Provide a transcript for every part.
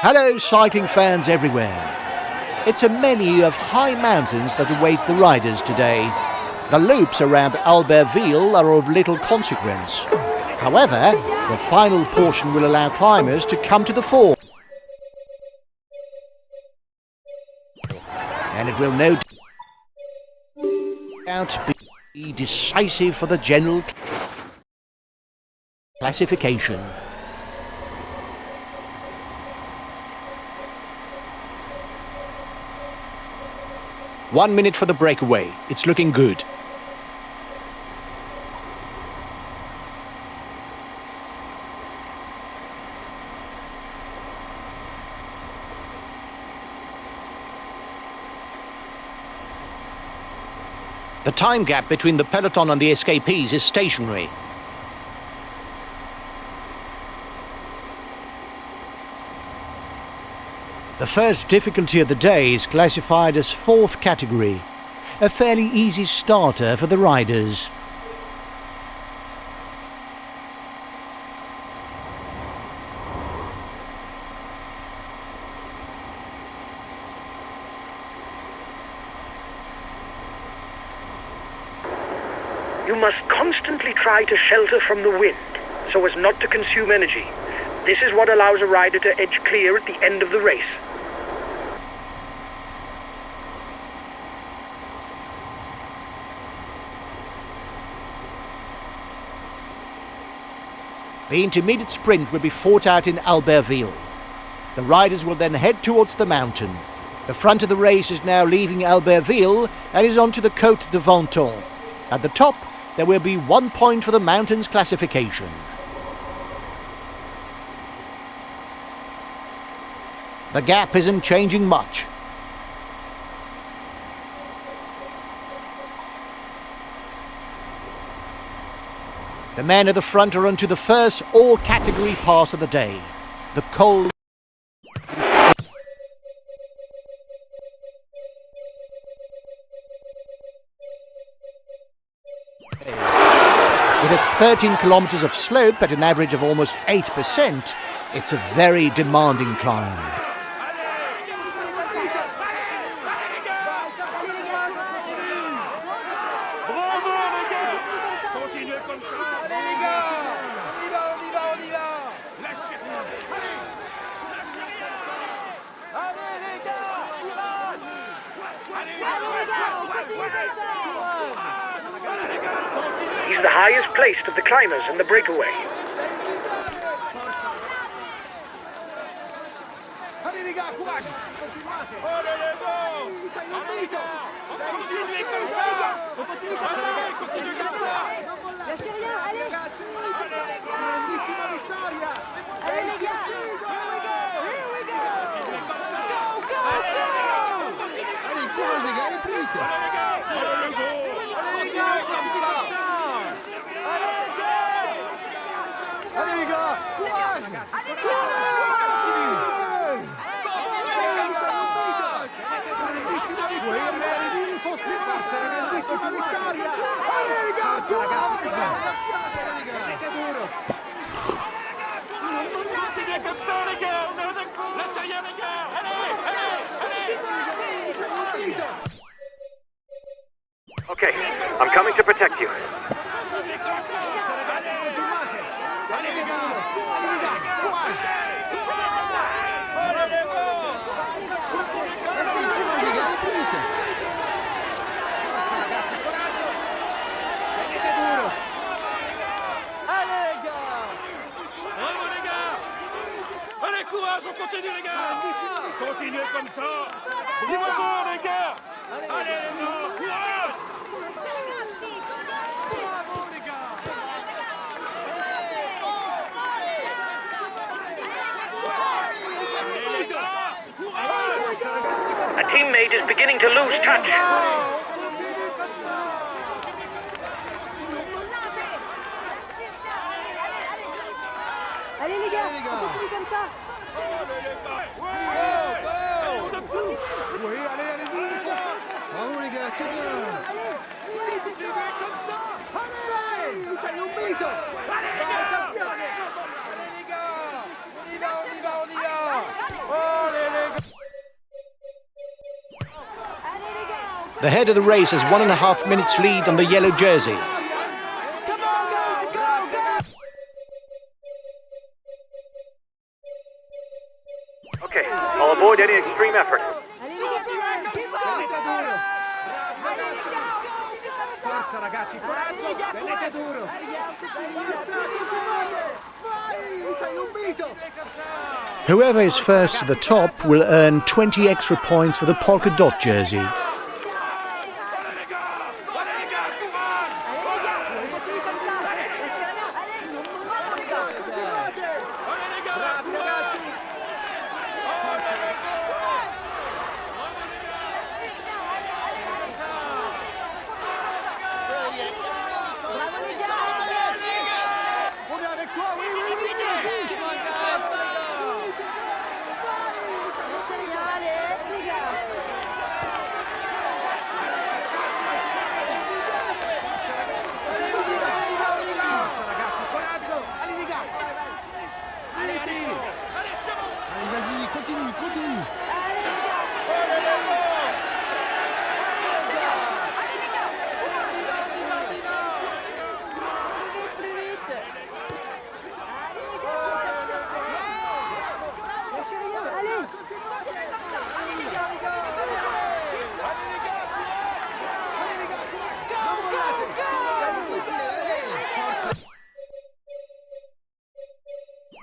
Hello cycling fans everywhere. It's a menu of high mountains that awaits the riders today. The loops around Albertville are of little consequence. However, the final portion will allow climbers to come to the fore. And it will no doubt be decisive for the general classification. One minute for the breakaway. It's looking good. The time gap between the peloton and the escapees is stationary. The first difficulty of the day is classified as 4th category, a fairly easy starter for the riders. You must constantly try to shelter from the wind, so as not to consume energy. This is what allows a rider to edge clear at the end of the race. The intermediate sprint will be fought out in Albertville. The riders will then head towards the mountain. The front of the race is now leaving Albertville and is onto the Côte de Venton. At the top, there will be 1 point for the mountain's classification. The gap isn't changing much. The men at the front are onto the first all-category pass of the day, the Col. With its 13 kilometers of slope at an average of almost 8%, it's a very demanding climb. He's the highest placed of the climbers in the breakaway. Okay, I'm coming to protect you. on continue les gars. Continuez comme ça. Vivons bon les gars. Allez les gars, courage. Bravo les gars. Allez les gars, courage. A teammate is beginning to lose touch. Allez les gars, on continue comme ça. Oui, allez-y. Bravo les gars, c'est bien. Continuez comme ça. Allez les gars. On y va. The head of the race has 1.5 minutes lead on the yellow jersey. Okay, I'll avoid any extreme effort. Forza ragazzi, coraggio. Tenete duro. Whoever is first to the top will earn 20 extra points for the polka dot jersey.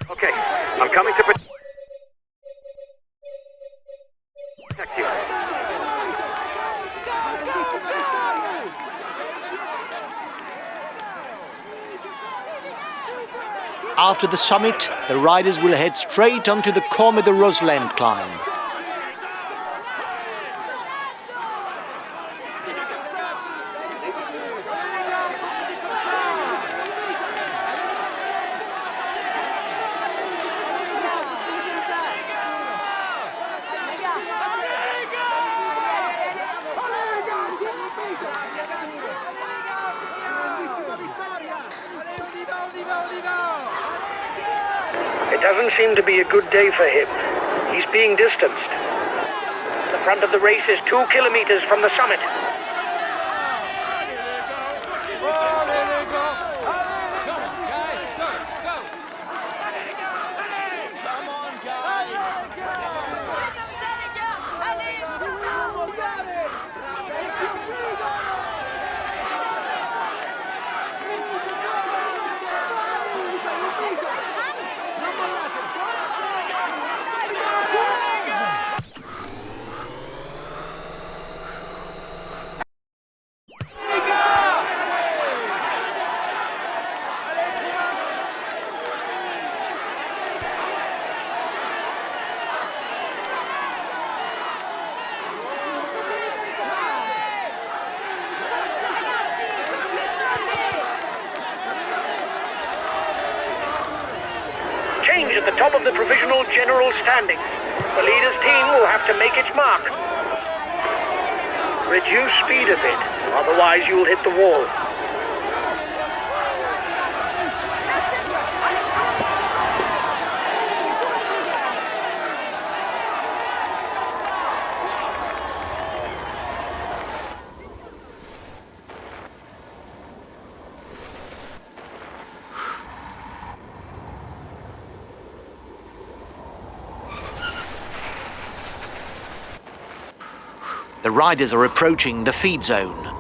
Okay, I'm coming to protect you. After the summit, the riders will head straight onto the Comme de Rosland climb. It doesn't seem to be a good day for him. He's being distanced. The front of the race is 2 kilometers from the summit. Change at the top of the provisional general standings. The leader's team will have to make its mark. Reduce speed a bit, otherwise you'll hit the wall. The riders are approaching the feed zone.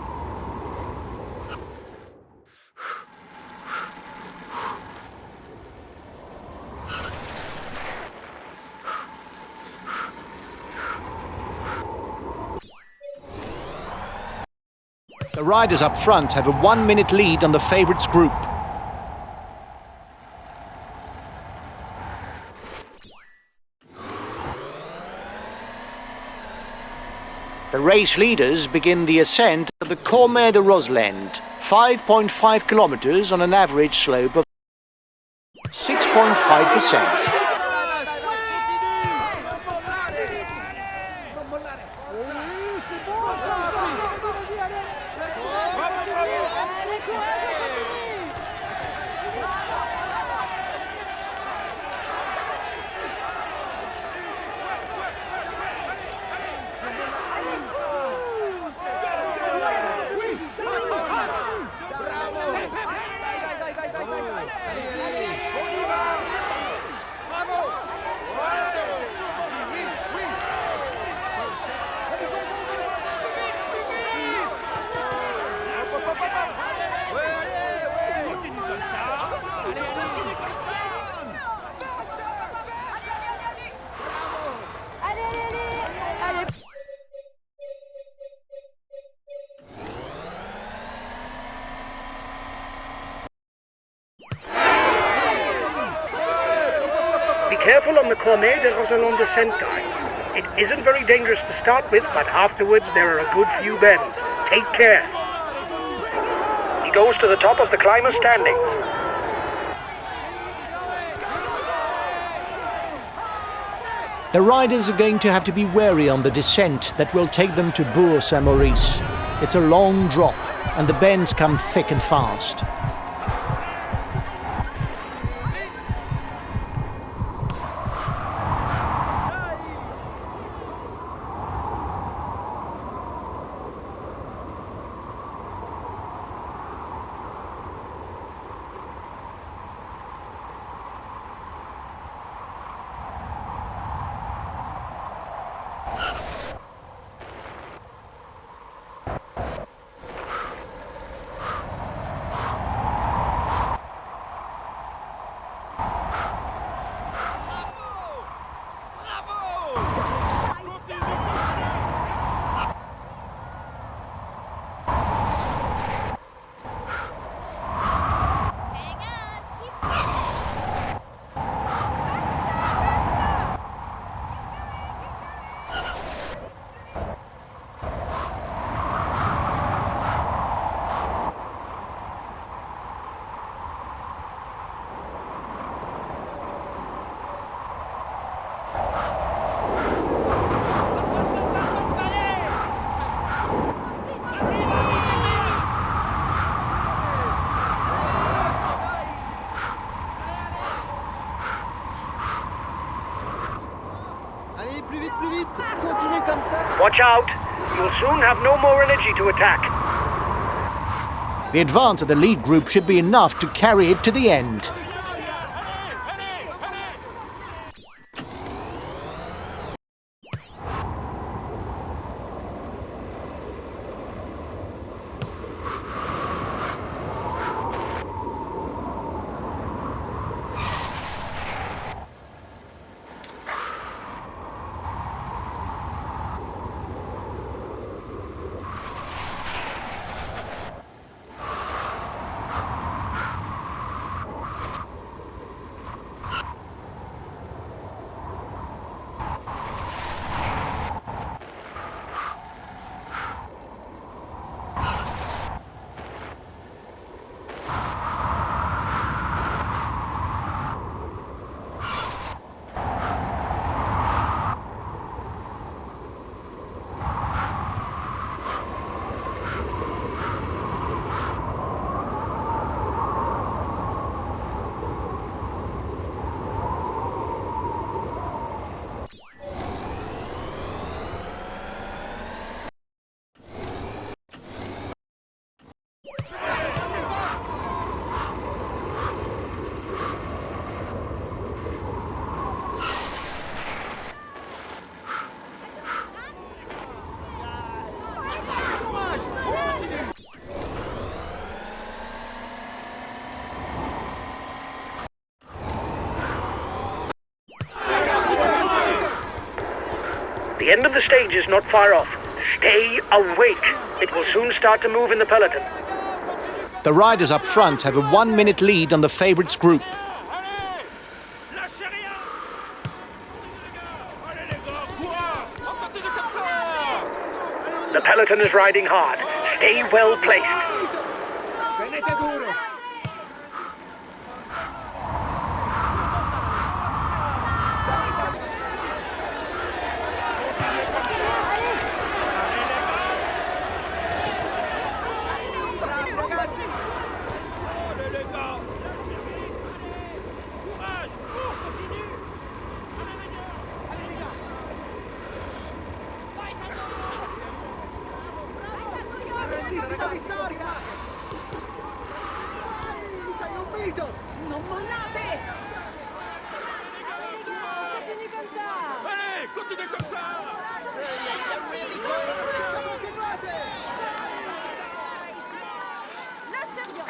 The riders up front have a 1-minute lead on the favourites group. The race leaders begin the ascent of the Cormet de Rosland, 5.5 kilometres on an average slope of 6.5%. Be careful on the Cornet de Rosland descent, guys. It isn't very dangerous to start with, but afterwards there are a good few bends. Take care. He goes to the top of the climber standing. The riders are going to have to be wary on the descent that will take them to Bourg-Saint-Maurice. It's a long drop, and the bends come thick and fast. Allez, plus vite, plus vite. Continue comme ça. Watch out. You'll soon have no more energy to attack. The advance of the lead group should be enough to carry it to the end. The end of the stage is not far off. Stay awake. It will soon start to move in the peloton. The riders up front have a 1-minute lead on the favourites group. Allez! Lâchez rien! Allez les gars, courage! On continue comme ça! The peloton is riding hard. Stay well placed. Allez les gars! Lâchez rien! Courage! Cours, continue! Allez les gars! Non mollate! Continue comme ça! Allez, continuez comme ça! Lascia via!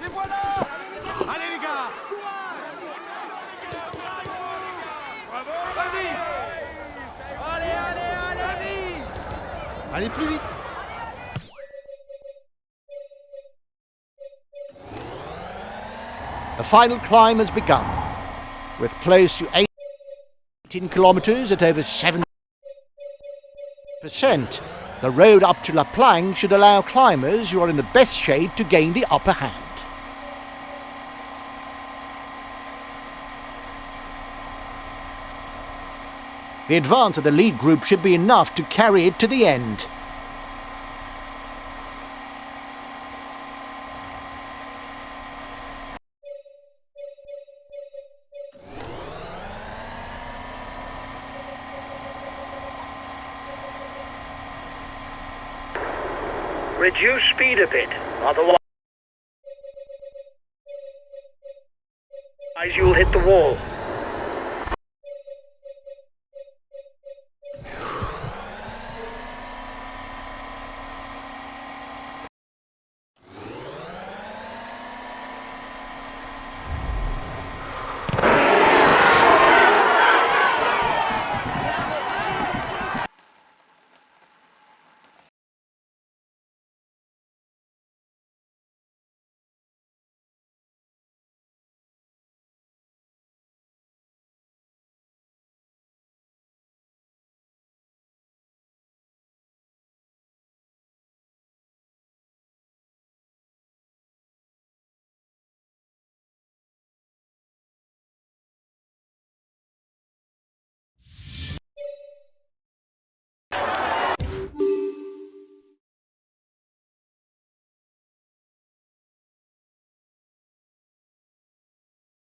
Les voilà! Allez les gars! Bravo! Vas-y! Allez plus vite. The final climb has begun, with close to 18 kilometres at over 7%. The road up to La Planche should allow climbers who are in the best shape to gain the upper hand. The advance of the lead group should be enough to carry it to the end. Reduce speed a bit, otherwise you'll hit the wall.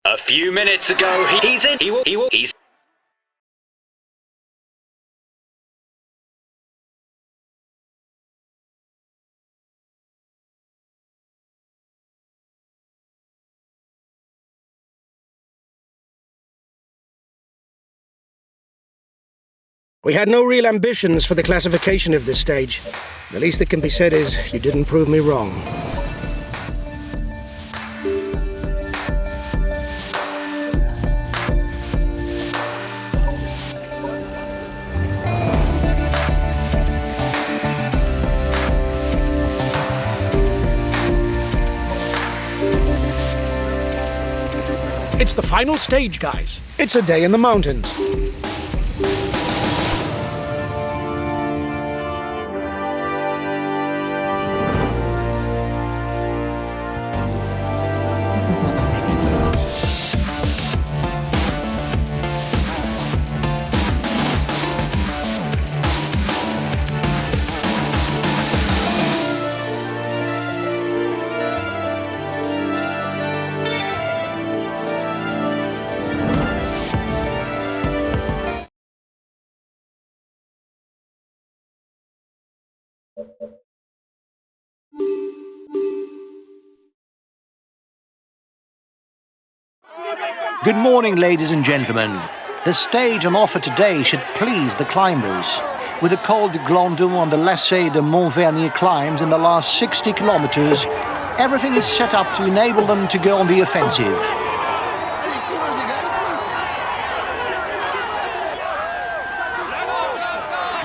A few minutes ago, he's in. He's. We had no real ambitions for the classification of this stage. The least that can be said is you didn't prove me wrong. It's the final stage, guys. It's a day in the mountains. Good morning, ladies and gentlemen. The stage on offer today should please the climbers. With the Col du Glandon and the Lacet de Montvernier climbs in the last 60 kilometers, everything is set up to enable them to go on the offensive.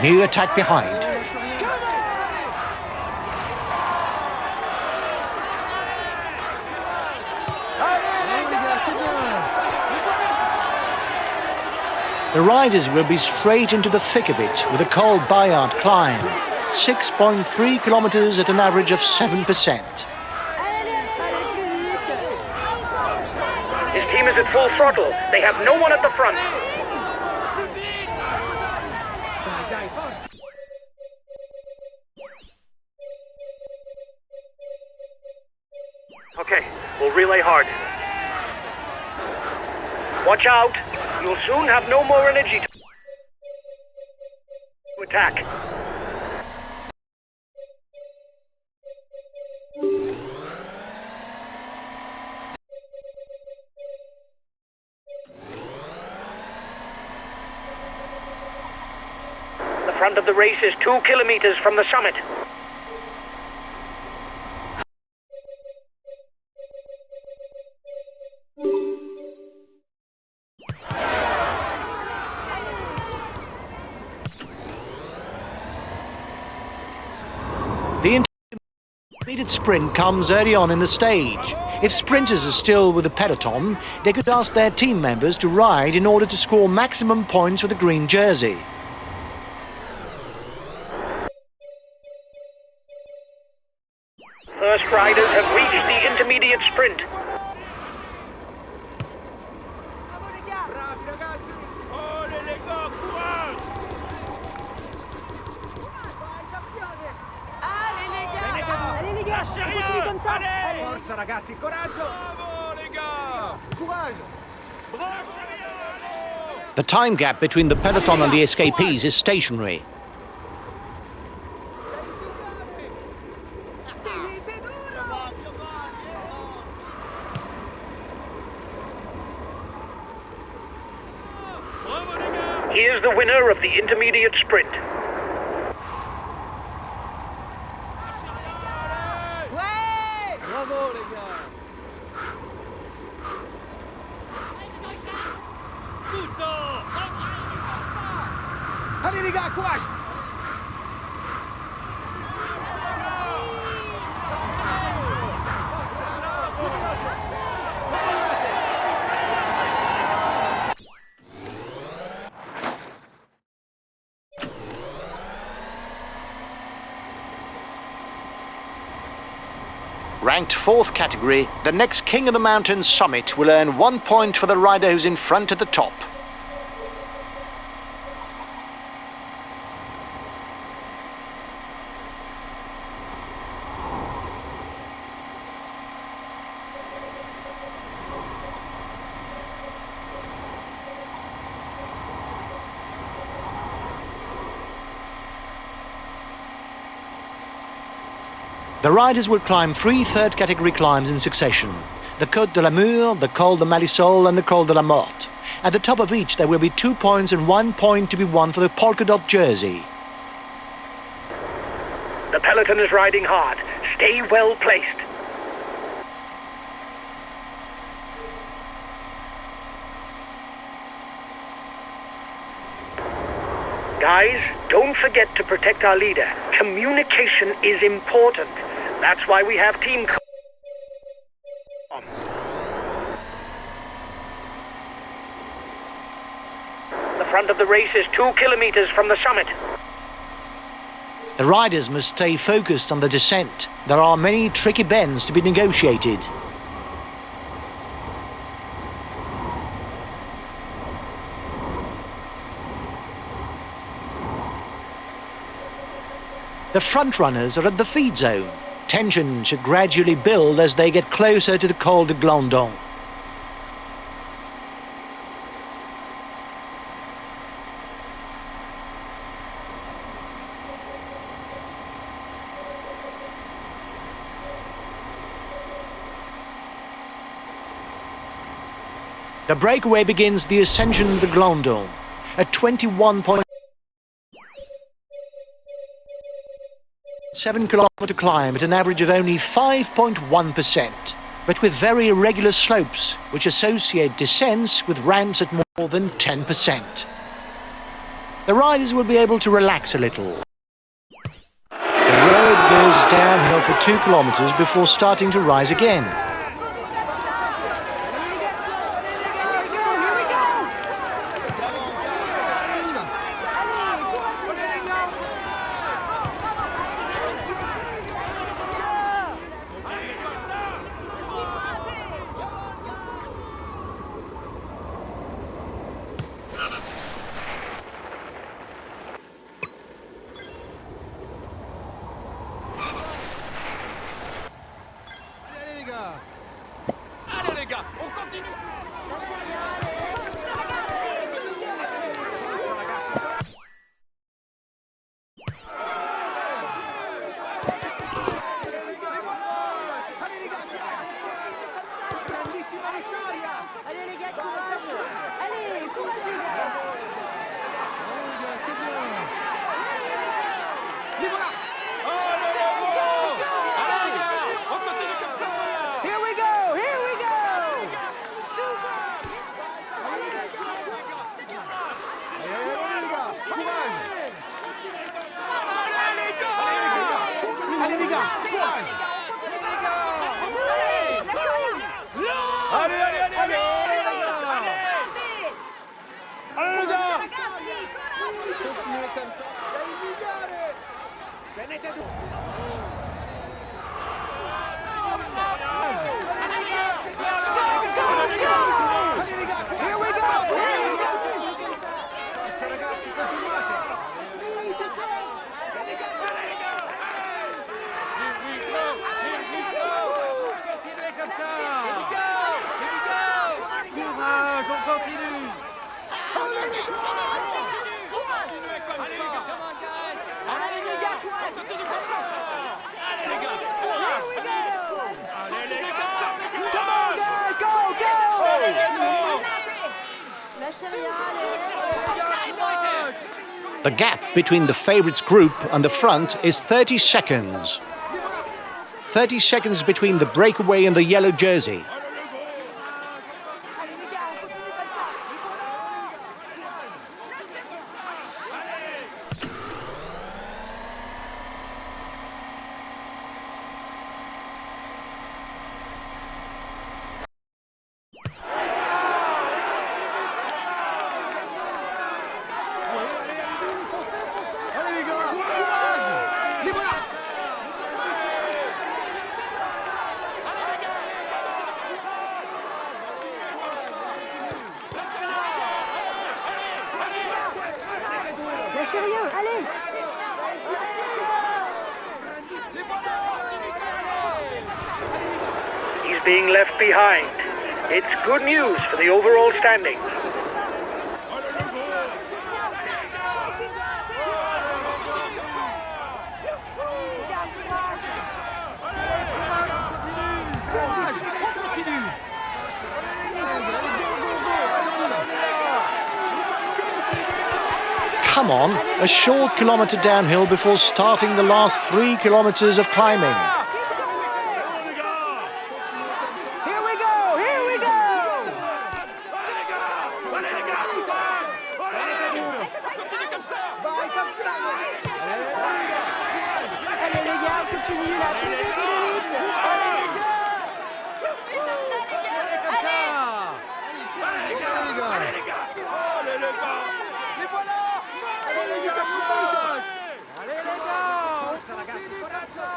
New attack behind. The riders will be straight into the thick of it with a Col Bayard climb. 6.3 kilometers at an average of 7%. His team is at full throttle. They have no one at the front. Okay, we'll relay hard. Watch out. You'll soon have no more energy to attack. The front of the race is 2 kilometers from the summit. The intermediate sprint comes early on in the stage. If sprinters are still with the peloton, they could ask their team members to ride in order to score maximum points with the green jersey. First riders have reached the intermediate sprint. Allez les gars, courage! Allez les gars, on continue comme ça. Allez. Forza ragazzi, coraggio! Bravo les gars! Courage! Branchez rien, allez! The time gap between the peloton and the escapees is stationary. Bravo les gars! Here's the winner of the intermediate sprint. Bravo les gars! Allez les gars, courage! Ranked 4th category, the next King of the Mountains summit will earn 1 point for the rider who's in front at the top. The riders will climb 3 third category climbs in succession: the Côte de la Mure, the Col de Marisol and the Col de la Morte. At the top of each there will be 2 points and 1 point to be won for the polka dot jersey. The peloton is riding hard. Stay well placed. Guys, don't forget to protect our leader. Communication is important. That's why we have team. The front of the race is 2 kilometers from the summit. The riders must stay focused on the descent. There are many tricky bends to be negotiated. The front runners are at the feed zone. Tension should gradually build as they get closer to the Col de Glandon. The breakaway begins the ascension de Glandon at 21.7 kilometre climb at an average of only 5.1%, but with very irregular slopes which associate descents with ramps at more than 10%. The riders will be able to relax a little. The road goes downhill for 2 kilometers before starting to rise again. Allez les gars, on continue. Allez les gars, courage. Allez, courage les gars. Here we go, here we go. Allez les gars, courage. Allez, allez, allez, allez. Allez les gars. Continuez comme ça. Tenete duro. Here we go, here we go. Ragazzi, continuate. Continuez comme ça. Courage, on continue. The gap between the favourites group and the front is 30 seconds. 30 seconds between the breakaway and the yellow jersey. Allez les gars, courage. Les voilà. Lâchez rien, allez. He's being left behind. It's good news for the overall standings. Courage, on continue. Allez, go, go, go. Allez, on y va. Come on, a short kilometre downhill before starting the last 3 kilometres of climbing. Here we go, here we go. Allez les gars, on continue là, plus vite, plus vite. Allez les gars. Allez les gars. Les voilà. Allez les gars, courage. Allez les gars. Forza ragazzi, coraggio.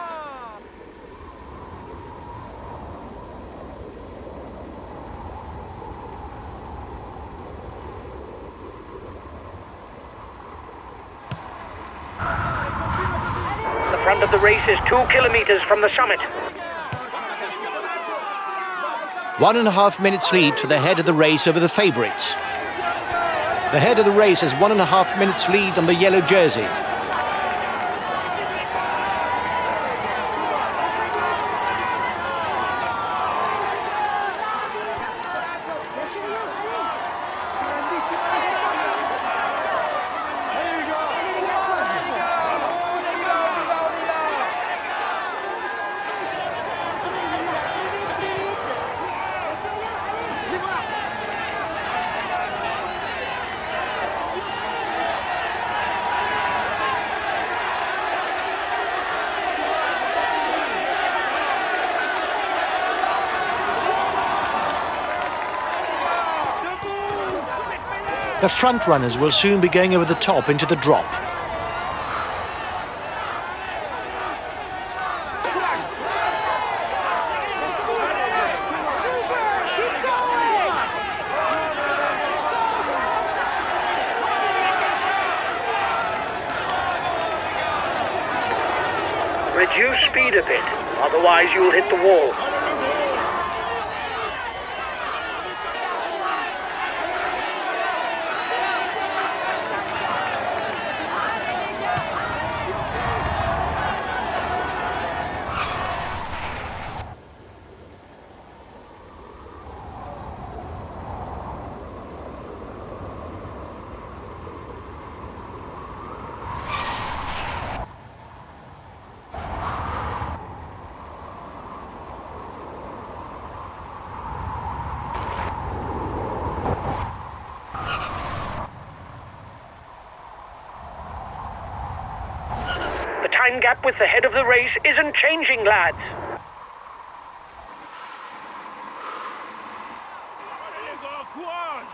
The front of the race is 2 kilometers from the summit. 1.5 minutes lead for the head of the race over the favourites. The head of the race has 1.5 minutes lead on the yellow jersey. The front runners will soon be going over the top into the drop. Reduce speed a bit, otherwise you'll hit the wall. The time gap with the head of the race isn't changing, lads. Allez les gars, courage!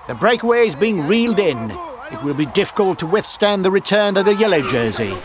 The breakaway is being reeled in. It will be difficult to withstand the return of the yellow jersey.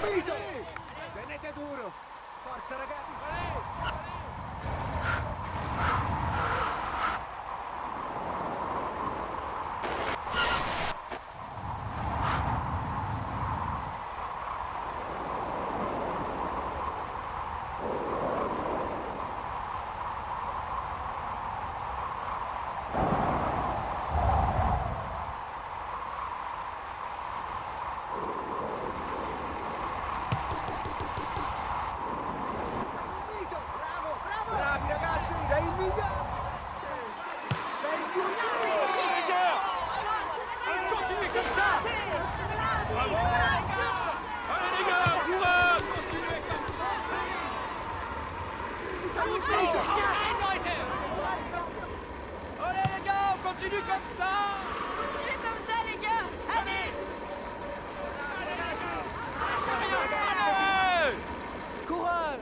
Allez les gars, on continue comme ça. Continuez comme ça, les gars. Allez. Allez. Courage.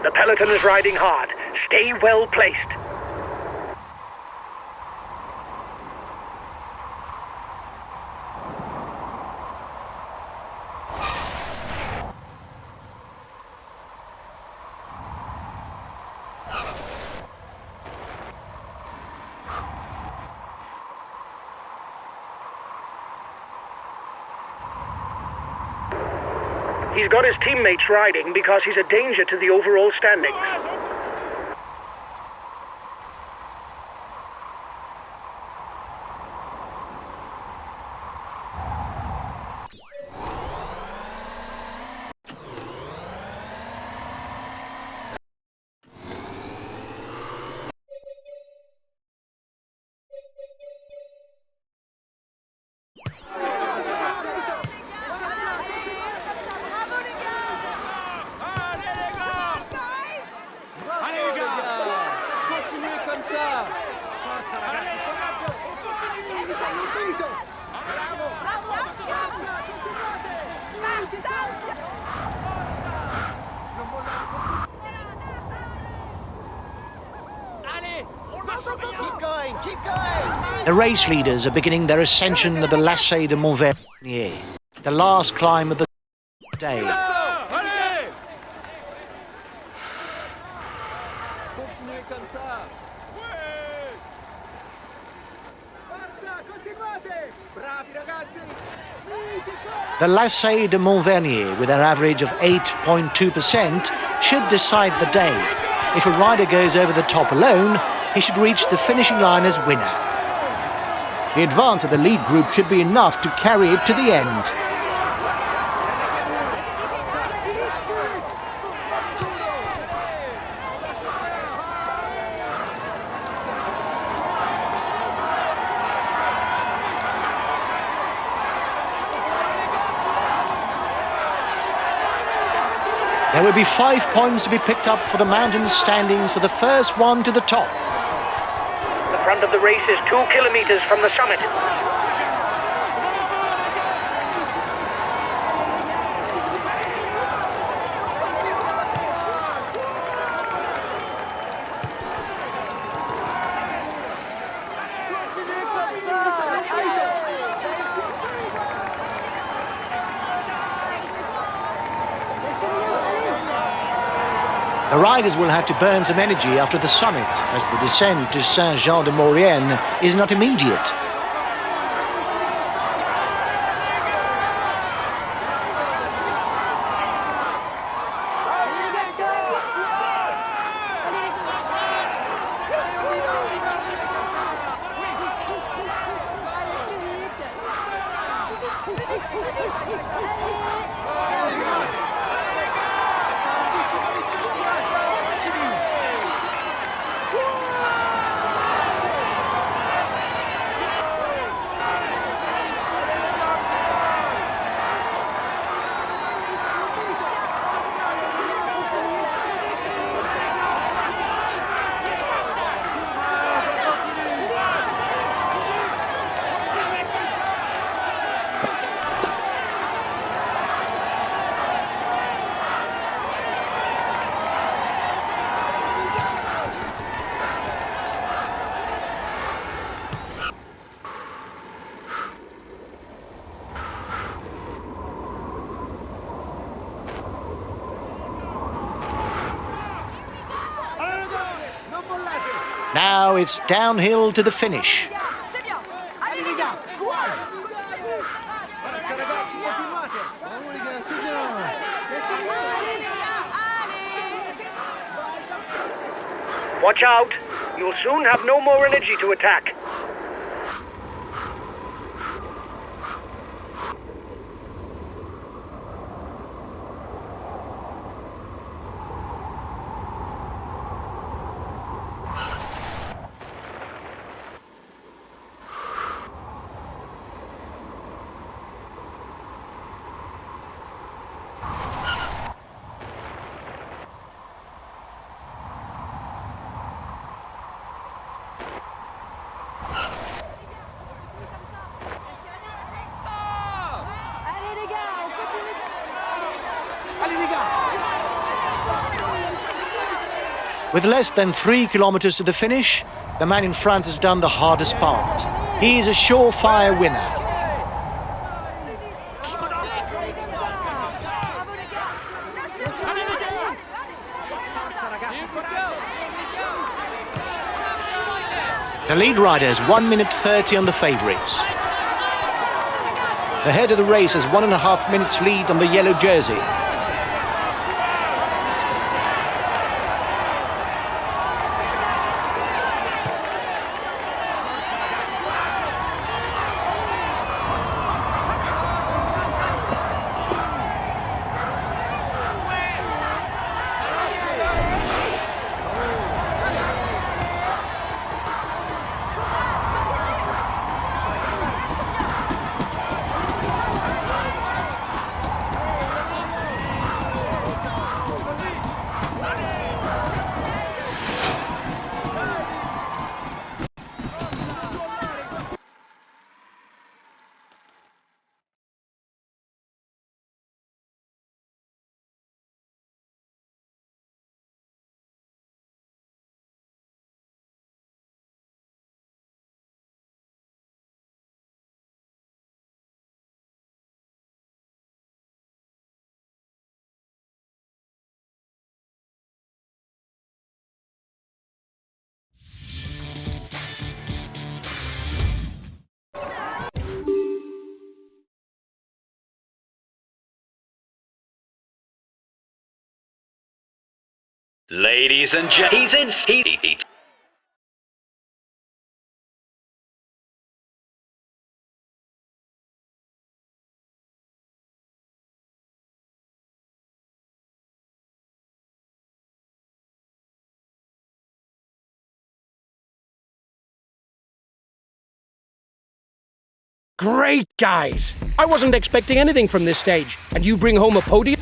The peloton is riding hard. Stay well placed. He's got his teammates riding because he's a danger to the overall standings. The race leaders are beginning their ascension of the Lasset de Montvernier, the last climb of the day. Continuez comme ça. The Lasset de Montvernier, with an average of 8.2%, should decide the day. If a rider goes over the top alone, he should reach the finishing line as winner. The advance of the lead group should be enough to carry it to the end. There will be 5 points to be picked up for the mountain standings, so the first one to the top. The front of the race is 2 kilometers from the summit. The riders will have to burn some energy after the summit, as the descent to Saint-Jean-de-Maurienne is not immediate. Now it's downhill to the finish. Allez les gars, courage. Bravo les gars, c'est bien. Watch out! You'll soon have no more energy to attack. Allez les gars, on continue. Allez les gars. With less than 3 kilometers to the finish, the man in front has done the hardest part. He is a surefire winner. The lead rider has 1 minute 30 on the favourites. The head of the race has 1.5 minutes lead on the yellow jersey. Ladies and gentlemen, he's in. Great, guys! I wasn't expecting anything from this stage, and you bring home a podium?